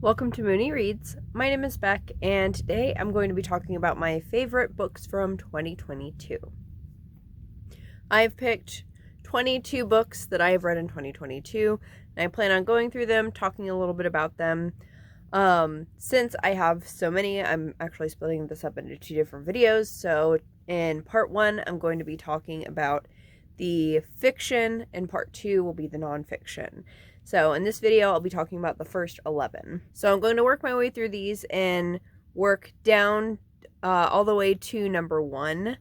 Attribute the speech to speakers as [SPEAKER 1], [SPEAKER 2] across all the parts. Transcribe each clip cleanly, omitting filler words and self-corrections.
[SPEAKER 1] Welcome to Mooney Reads. My name is Beck, and today I'm going to be talking about my favorite books from 2022. I've picked 22 books that I have read in 2022, and I plan on going through them, talking a little bit about them. Since I have so many, I'm actually splitting this up into two different videos. So in part one, I'm going to be talking about the fiction, and part two will be the nonfiction. So in this video, I'll be talking about the first 11. So I'm going to work my way through these and work down all the way to number 1.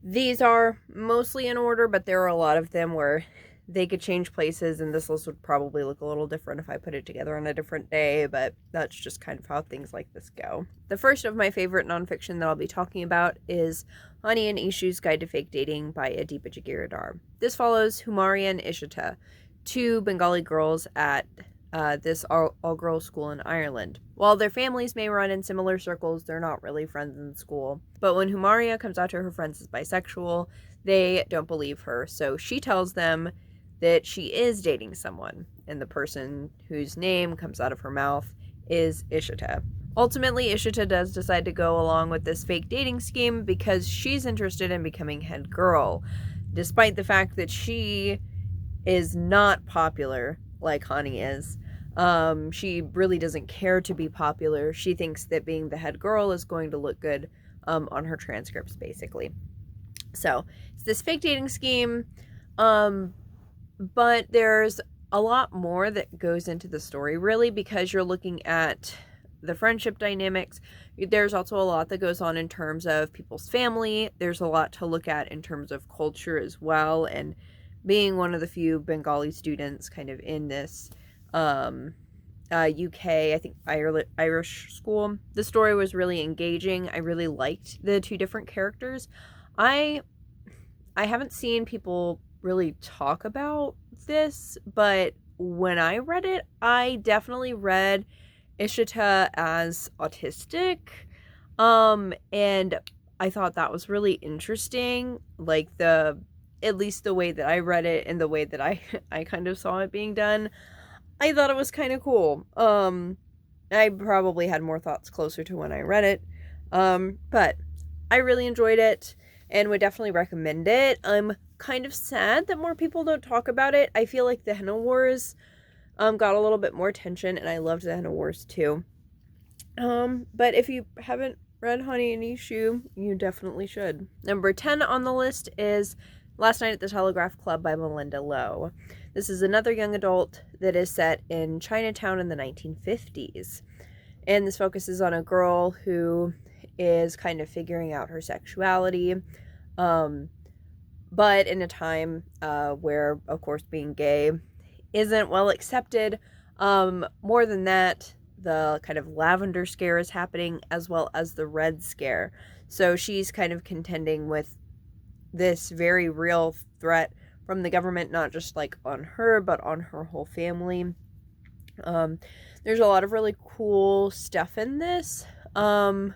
[SPEAKER 1] These are mostly in order, but there are a lot of them where they could change places, and this list would probably look a little different if I put it together on a different day, but that's just kind of how things like this go. The first of my favorite nonfiction that I'll be talking about is Hani and Ishu's Guide to Fake Dating by Adipa Jagiridar. This follows Humari and Ishita, two Bengali girls at this all-girls school in Ireland. While their families may run in similar circles, they're not really friends in school. But when Humaria comes out to her friends as bisexual, they don't believe her, so she tells them that she is dating someone, and the person whose name comes out of her mouth is Ishita. Ultimately, Ishita does decide to go along with this fake dating scheme because she's interested in becoming head girl, despite the fact that she is not popular like Hani is. She really doesn't care to be popular. She thinks that being the head girl is going to look good on her transcripts, basically. So it's this fake dating scheme, but there's a lot more that goes into the story, really, because you're looking at the friendship dynamics. There's also a lot that goes on in terms of people's family. There's a lot to look at in terms of culture as well, and being one of the few Bengali students kind of in this UK, I think Irish school, the story was really engaging. I really liked the two different characters. I haven't seen people really talk about this, but when I read it, I definitely read Ishita as autistic, and I thought that was really interesting, like at least the way that I read it and the way that I kind of saw it being done. I thought it was kind of cool. I probably had more thoughts closer to when I read it, but I really enjoyed it and would definitely recommend it. I'm kind of sad that more people don't talk about it. I feel like the Henna Wars got a little bit more attention, and I loved the Henna Wars too. But if you haven't read Hani and Ishu, you definitely should. Number 10 on the list is Last Night at the Telegraph Club by Melinda Lowe. This is another young adult that is set in Chinatown in the 1950s. And this focuses on a girl who is kind of figuring out her sexuality, but in a time where, of course, being gay isn't well accepted. More than that, the kind of lavender scare is happening, as well as the red scare. So she's kind of contending with this very real threat from the government, not just like on her, but on her whole family. There's a lot of really cool stuff in this. And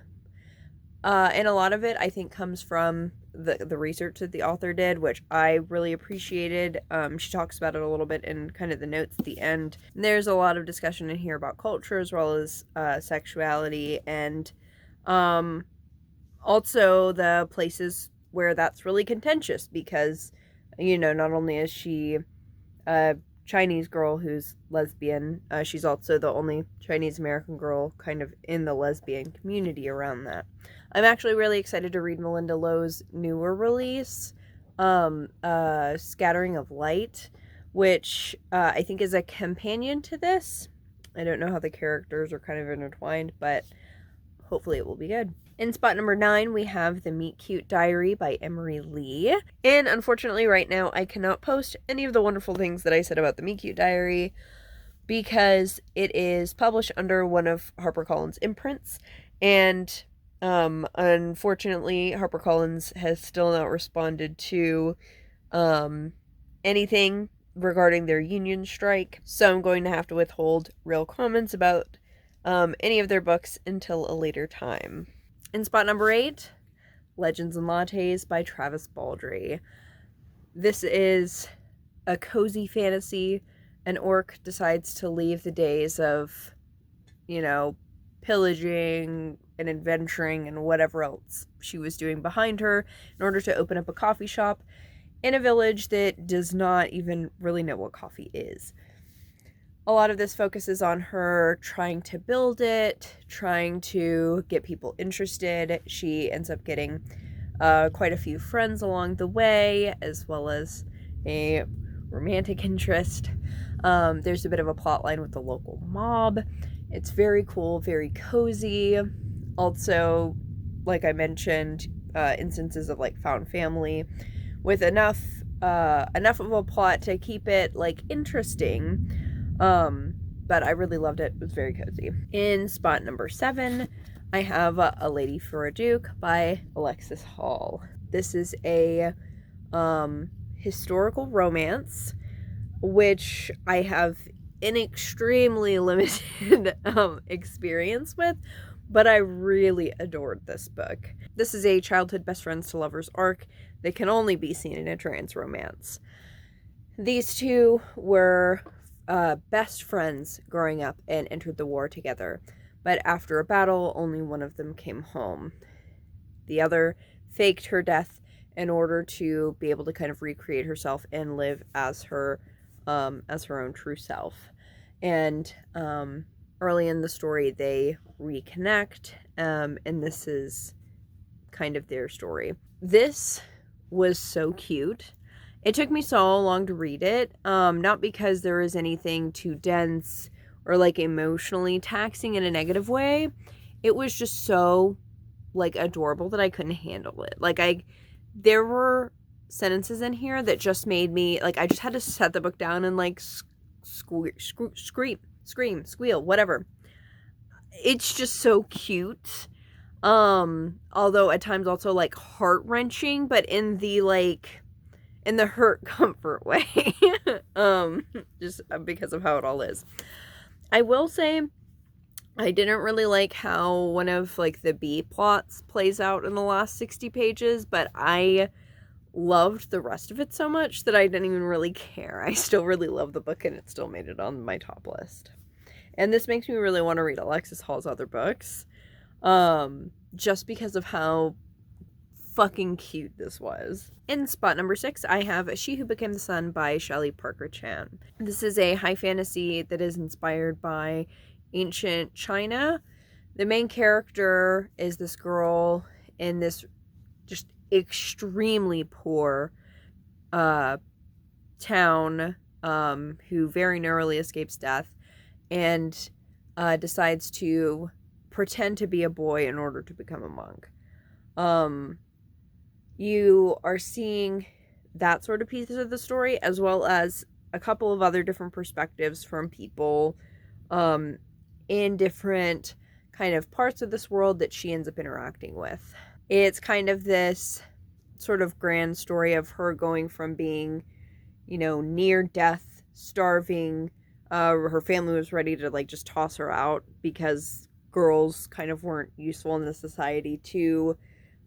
[SPEAKER 1] a lot of it, I think, comes from the research that the author did, which I really appreciated. She talks about it a little bit in kind of the notes at the end. And there's a lot of discussion in here about culture as well as sexuality, and also the places where that's really contentious, because, you know, not only is she a Chinese girl who's lesbian, she's also the only Chinese American girl kind of in the lesbian community around that. I'm actually really excited to read Melinda Lowe's newer release, Scattering of Light, which I think is a companion to this. I don't know how the characters are kind of intertwined, but hopefully it will be good. In spot number 9, we have The Meet Cute Diary by Emery Lee. And unfortunately, right now, I cannot post any of the wonderful things that I said about The Meet Cute Diary because it is published under one of HarperCollins' imprints. And unfortunately, HarperCollins has still not responded to anything regarding their union strike. So I'm going to have to withhold real comments about any of their books until a later time. In spot number 8, Legends and Lattes by Travis Baldree. This is a cozy fantasy. An orc decides to leave the days of you know, pillaging and adventuring and whatever else she was doing behind her in order to open up a coffee shop in a village that does not even really know what coffee is. A lot of this focuses on her trying to build it, trying to get people interested. She ends up getting quite a few friends along the way, as well as a romantic interest. There's a bit of a plot line with the local mob. It's very cool, very cozy. Also, like I mentioned, instances of like found family with enough of a plot to keep it like interesting. But I really loved it. It was very cozy. In spot number 7, I have A Lady for a Duke by Alexis Hall. This is a historical romance, which I have an extremely limited experience with, but I really adored this book. This is a childhood best friends to lovers arc that can only be seen in a trans romance. These two were best friends growing up and entered the war together, but after a battle, only one of them came home. The other faked her death in order to be able to kind of recreate herself and live as her own true self. And early in the story, they reconnect, and this is kind of their story. This was so cute. It took me so long to read it, not because there is anything too dense or like emotionally taxing in a negative way. It was just so like adorable that I couldn't handle it. Like there were sentences in here that just made me like, I just had to set the book down and like scream, squeal, whatever. It's just so cute. Although at times also like heart-wrenching, but in the hurt comfort way. Just because of how it all is. I will say I didn't really like how one of like the B plots plays out in the last 60 pages, but I loved the rest of it so much that I didn't even really care. I still really love the book and it still made it on my top list. And this makes me really want to read Alexis Hall's other books. Just because of how fucking cute this was. In spot number 6, I have She Who Became the Sun by Shelley Parker Chan. This is a high fantasy that is inspired by ancient China. The main character is this girl in this just extremely poor town who very narrowly escapes death and decides to pretend to be a boy in order to become a monk. You are seeing that sort of pieces of the story, as well as a couple of other different perspectives from people in different kind of parts of this world that she ends up interacting with. It's kind of this sort of grand story of her going from being, near death, starving, her family was ready to like just toss her out because girls kind of weren't useful in the society, to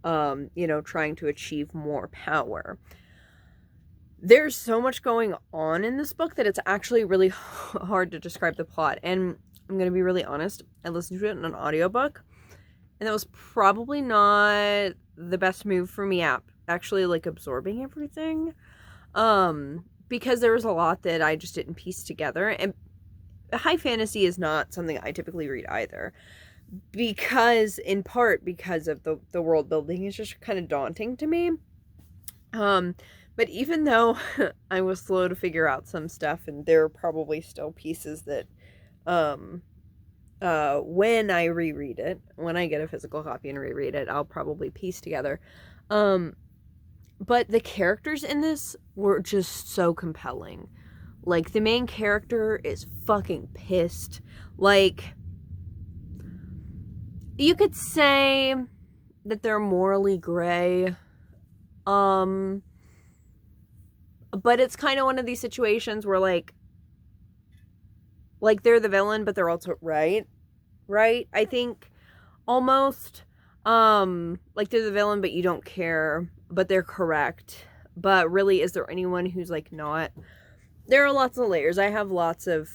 [SPEAKER 1] trying to achieve more power. There's so much going on in this book that it's actually really hard to describe the plot. And I'm going to be really honest, I listened to it in an audiobook, and that was probably not the best move for me actually like absorbing everything. Because there was a lot that I just didn't piece together. And high fantasy is not something I typically read either. In part because of the world building is just kind of daunting to me. But even though I was slow to figure out some stuff, and there are probably still pieces that, when I reread it, when I get a physical copy and reread it, I'll probably piece together. But the characters in this were just so compelling. Like, the main character is fucking pissed. Like, you could say that they're morally gray. But it's kind of one of these situations where like they're the villain, but they're also right? I think almost, like they're the villain, but you don't care, but they're correct. But really, is there anyone who's like not? There are lots of layers. I have lots of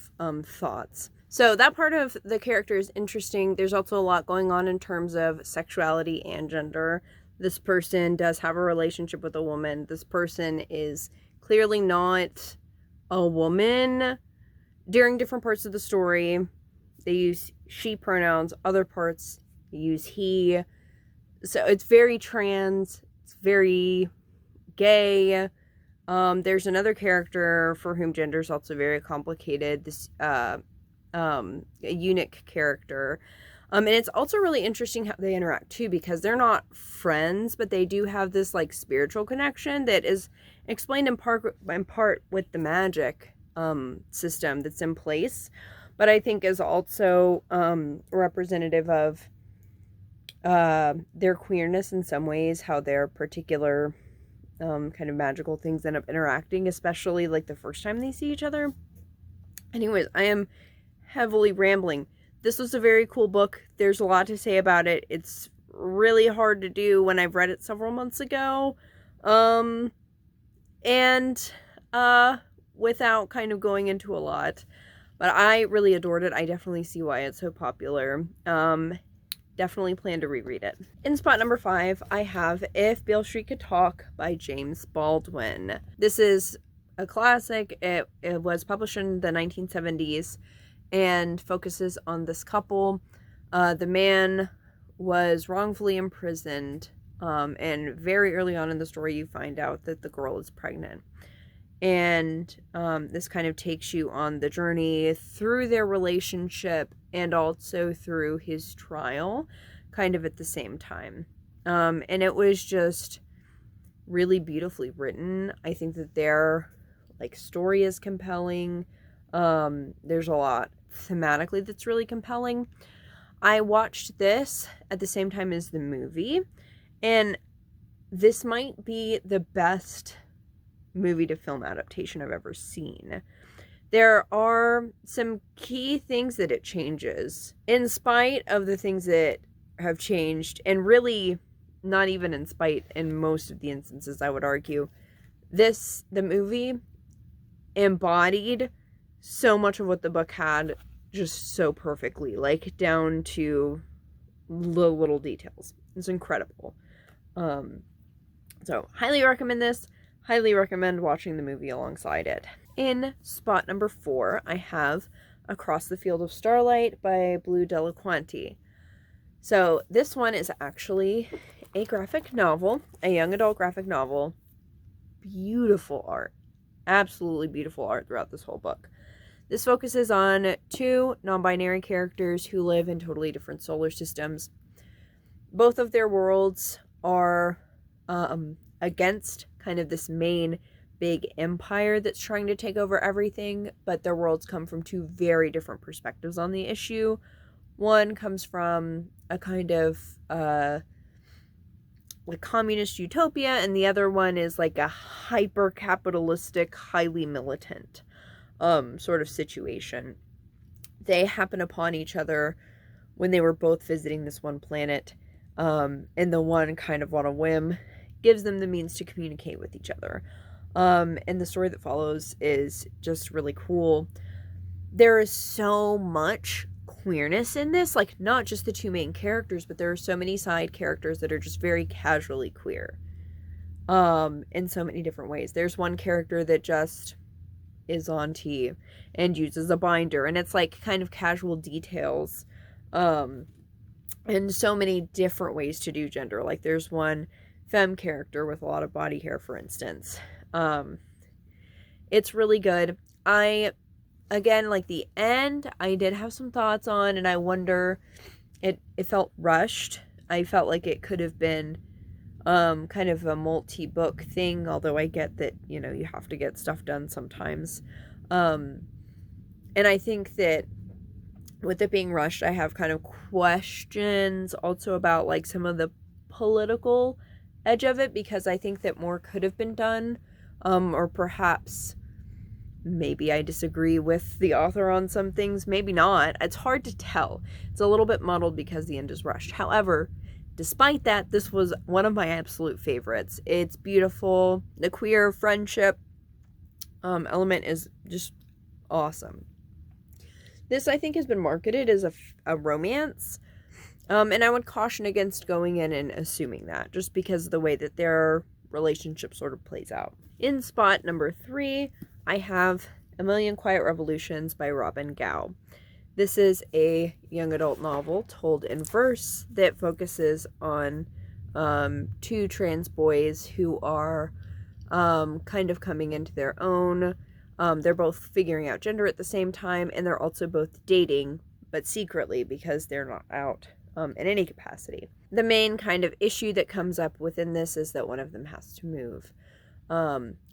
[SPEAKER 1] thoughts. So that part of the character is interesting. There's also a lot going on in terms of sexuality and gender. This person does have a relationship with a woman. This person is clearly not a woman. During different parts of the story, they use she pronouns. Other parts, they use he. So it's very trans. It's very gay. There's another character for whom gender is also very complicated. This a eunuch character. And it's also really interesting how they interact too, because they're not friends, but they do have this like spiritual connection that is explained in part with the magic system that's in place, but I think is also representative of their queerness in some ways, how their particular kind of magical things end up interacting, especially like the first time they see each other. Anyways, I am heavily rambling. This was a very cool book. There's a lot to say about it. It's really hard to do when I've read it several months ago. Without kind of going into a lot. But I really adored it. I definitely see why it's so popular. Definitely plan to reread it. In spot number 5, I have If Beale Street Could Talk by James Baldwin. This is a classic. It was published in the 1970s and focuses on this couple. The man was wrongfully imprisoned, and very early on in the story you find out that the girl is pregnant. And this kind of takes you on the journey through their relationship and also through his trial, kind of at the same time. And it was just really beautifully written. I think that their like story is compelling. There's a lot thematically that's really compelling. I watched this at the same time as the movie, and this might be the best movie to film adaptation I've ever seen. There are some key things that it changes, in spite of the things that have changed, and really not even in spite in most of the instances, I would argue. The movie embodied so much of what the book had just so perfectly, like down to the little details. It's incredible. So highly recommend this. Highly recommend watching the movie alongside it. In spot number 4, I have Across the Field of Starlight by Blue Delaquanti. So this one is actually a graphic novel, a young adult graphic novel. Beautiful art. Absolutely beautiful art throughout this whole book. This focuses on 2 non-binary characters who live in totally different solar systems. Both of their worlds are against kind of this main big empire that's trying to take over everything, but their worlds come from 2 very different perspectives on the issue. One comes from a kind of like communist utopia, and the other one is like a hyper-capitalistic, highly militant sort of situation. They happen upon each other when they were both visiting this one planet, and the one kind of on a whim gives them the means to communicate with each other. And the story that follows is just really cool. There is so much queerness in this, like not just the 2 main characters, but there are so many side characters that are just very casually queer in so many different ways. There's one character that just is on tea and uses a binder, and it's like kind of casual details, and so many different ways to do gender. Like there's one femme character with a lot of body hair, for instance. It's really good. Again, like the end, I did have some thoughts on, and I wonder, it felt rushed. I felt like it could have been kind of a multi-book thing, although I get that, you know, you have to get stuff done sometimes. And I think that with it being rushed, I have kind of questions also about like some of the political edge of it, because I think that more could have been done, or perhaps maybe I disagree with the author on some things, maybe not. It's hard to tell. It's a little bit muddled because the end is rushed. However, despite that, this was one of my absolute favorites. It's beautiful. The queer friendship element is just awesome. This, I think, has been marketed as a romance, and I would caution against going in and assuming that, just because of the way that their relationship sort of plays out. In spot number 3, I have A Million Quiet Revolutions by Robin Gao. This is a young adult novel told in verse that focuses on 2 trans boys who are kind of coming into their own. They're both figuring out gender at the same time, and they're also both dating, but secretly because they're not out in any capacity. The main kind of issue that comes up within this is that one of them has to move.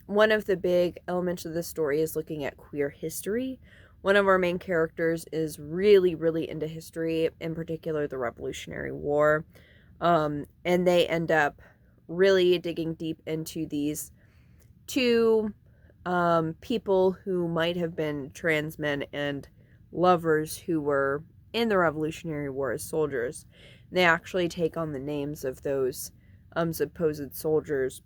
[SPEAKER 1] One of the big elements of the story is looking at queer history. One of our main characters is really, really into history, in particular the Revolutionary War. And they end up really digging deep into these 2 people who might have been trans men and lovers who were in the Revolutionary War as soldiers. And they actually take on the names of those supposed soldiers.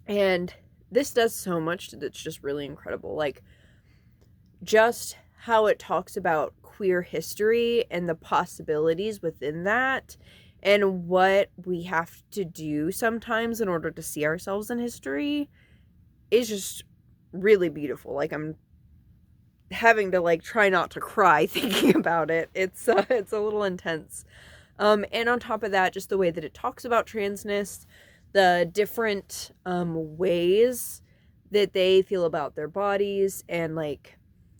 [SPEAKER 1] And this does so much that's just really incredible. Like, just how it talks about queer history and the possibilities within that, and what we have to do sometimes in order to see ourselves in history is just really beautiful. Like, I'm having to like try not to cry thinking about it. It's a little intense. And on top of that, just the way that it talks about transness, the different ways that they feel about their bodies and like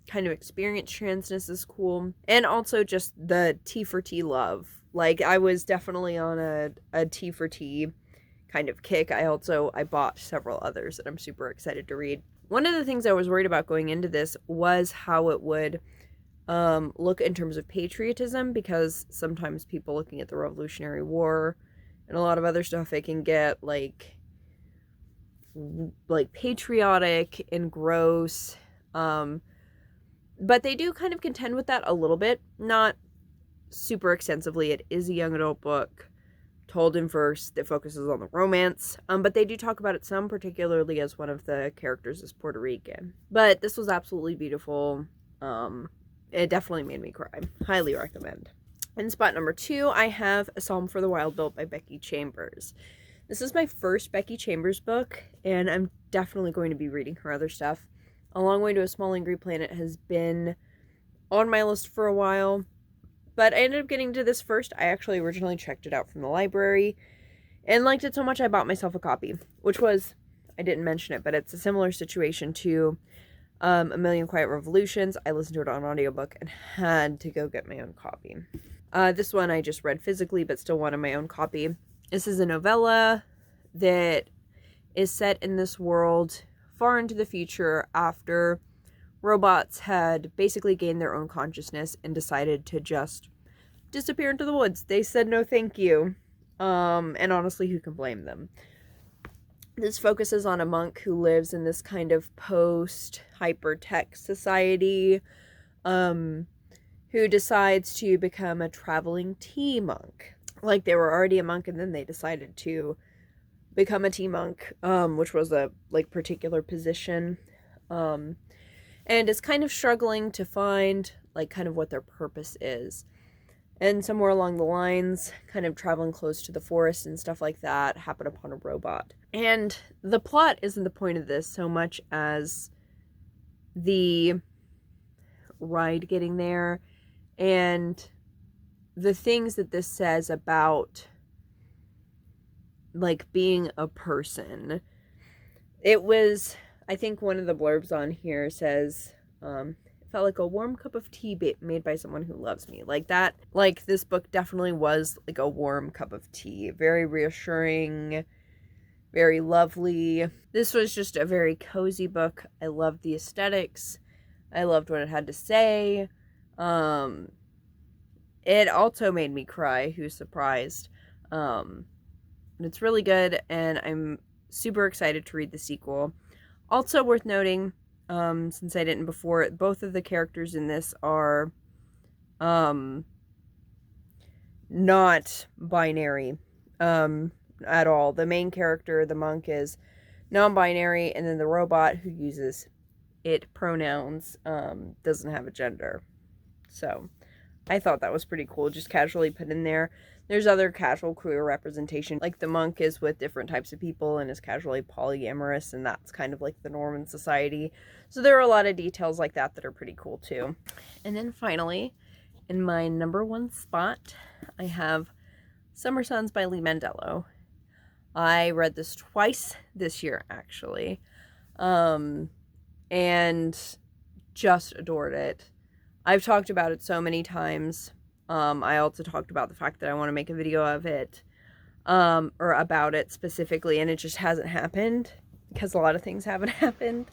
[SPEAKER 1] kind of experience transness is cool. And also just the T for T love. Like, I was definitely on a T for T kind of kick. I bought several others that I'm super excited to read. One of the things I was worried about going into this was how it would look in terms of patriotism, because sometimes people looking at the Revolutionary War and a lot of other stuff, it can get like patriotic and gross. But they do kind of contend with that a little bit, not super extensively. It is a young adult book told in verse that focuses on the romance, but they do talk about it some, particularly as one of the characters is Puerto Rican. But this was absolutely beautiful. It definitely made me cry. Highly recommend. In spot number 2, I have A Psalm for the Wild Built by Becky Chambers. This is my first Becky Chambers book, and I'm definitely going to be reading her other stuff. A Long Way to a Small Angry Planet has been on my list for a while, but I ended up getting to this first. I actually originally checked it out from the library and liked it so much I bought myself a copy, which was, I didn't mention it, but it's a similar situation to A Million Quiet Revolutions. I listened to it on audiobook and had to go get my own copy. This one I just read physically, but still wanted my own copy. This is a novella that is set in this world far into the future after robots had basically gained their own consciousness and decided to just disappear into the woods. They said no thank you. And honestly, who can blame them? This focuses on a monk who lives in this kind of post-hyper-tech society, who decides to become a traveling tea monk. Like, they were already a monk and then they decided to become a tea monk, which was a particular position, and is kind of struggling to find kind of what their purpose is. And somewhere along the lines, kind of traveling close to the forest and stuff like that, happen upon a robot. And the plot isn't the point of this so much as the ride getting there and the things that this says about being a person. It was, I think one of the blurbs on here says, it felt like a warm cup of tea made by someone who loves me. Like that, this book definitely was like a warm cup of tea. Very reassuring, very lovely. This was just a very cozy book. I loved the aesthetics. I loved what it had to say. It also made me cry. Who's surprised? It's really good, and I'm super excited to read the sequel. Also worth noting, since I didn't before, both of the characters in this are not binary at all. The main character, the monk, is non-binary, and then the robot, who uses it pronouns, doesn't have a gender. So I thought that was pretty cool, just casually put in there. There's other casual queer representation, like the monk is with different types of people and is casually polyamorous, and that's kind of like the norm in society. So there are a lot of details like that that are pretty cool too. And then finally, in my number one spot, I have Summer Sons by Lee Mandello. I read this twice this year, actually, and just adored it. I've talked about it so many times. I also talked about the fact that I want to make a video of it, or about it specifically, and it just hasn't happened because a lot of things haven't happened.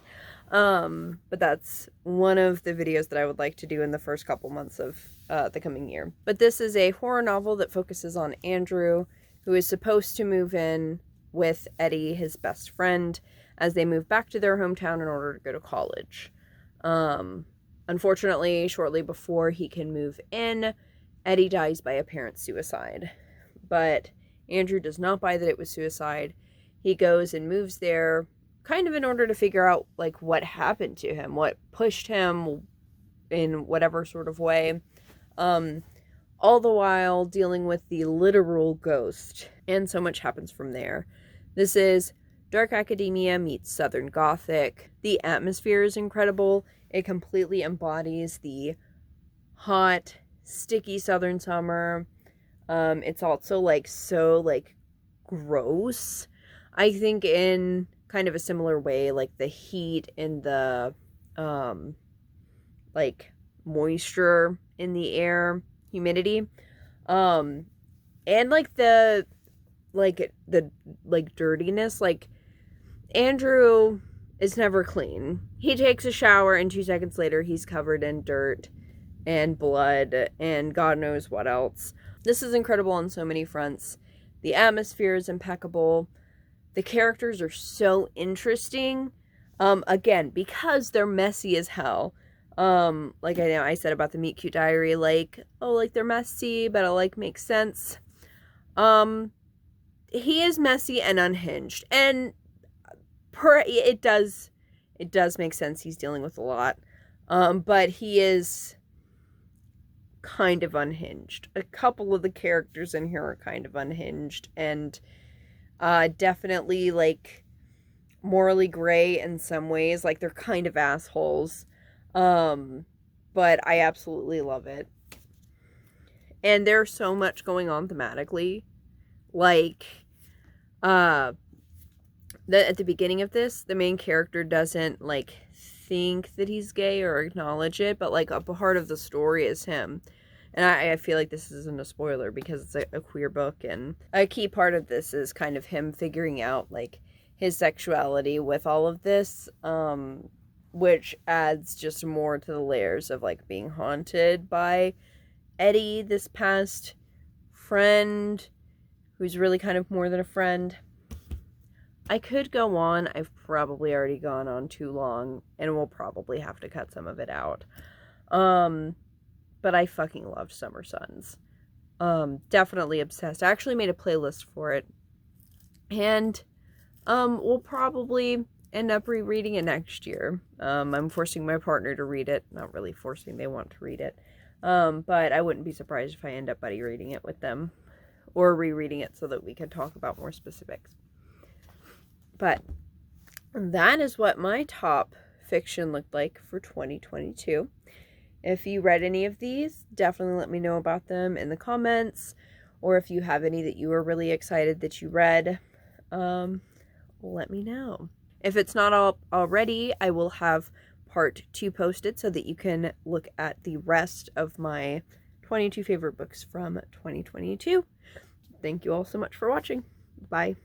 [SPEAKER 1] But that's one of the videos that I would like to do in the first couple months of the coming year. But this is a horror novel that focuses on Andrew, who is supposed to move in with Eddie, his best friend, as they move back to their hometown in order to go to college. Unfortunately, shortly before he can move in, Eddie dies by apparent suicide. But Andrew does not buy that it was suicide. He goes and moves there kind of in order to figure out, like, what happened to him, what pushed him in whatever sort of way. All the while dealing with the literal ghost. And so much happens from there. This is dark academia meets Southern Gothic. The atmosphere is incredible. It completely embodies the hot, sticky Southern summer. It's also, like, so, like, gross. I think in kind of a similar way, like, the heat and the, like, moisture in the air, humidity, and, like, the dirtiness. Like, Andrew is never clean. He takes a shower and 2 seconds later he's covered in dirt and blood and God knows what else. This is incredible on so many fronts. The atmosphere is impeccable. The characters are so interesting. Again, because they're messy as hell. Like I know I said about the Meet Cute Diary, like, oh, like, they're messy, but it, like, makes sense. He is messy and unhinged, and it does make sense. He's dealing with a lot, but he is kind of unhinged. A couple of the characters in here are kind of unhinged, and definitely, like, morally gray in some ways. Like, they're kind of assholes, but I absolutely love it. And there's so much going on thematically. Like, at the beginning of this, the main character doesn't, like, think that he's gay or acknowledge it, but, like, a part of the story is him. And I feel like this isn't a spoiler because it's a queer book, and a key part of this is kind of him figuring out, like, his sexuality with all of this, which adds just more to the layers of, like, being haunted by Eddie, this past friend, who's really kind of more than a friend. I could go on. I've probably already gone on too long, and we'll probably have to cut some of it out. But I fucking loved Summer Sons. Definitely obsessed. I actually made a playlist for it. And we'll probably end up rereading it next year. I'm forcing my partner to read it. Not really forcing, they want to read it. But I wouldn't be surprised if I end up buddy reading it with them. Or rereading it so that we can talk about more specifics. But that is what my top fiction looked like for 2022. If you read any of these, definitely let me know about them in the comments. Or if you have any that you were really excited that you read, let me know. If it's not already, I will have part 2 posted so that you can look at the rest of my 22 favorite books from 2022. Thank you all so much for watching. Bye.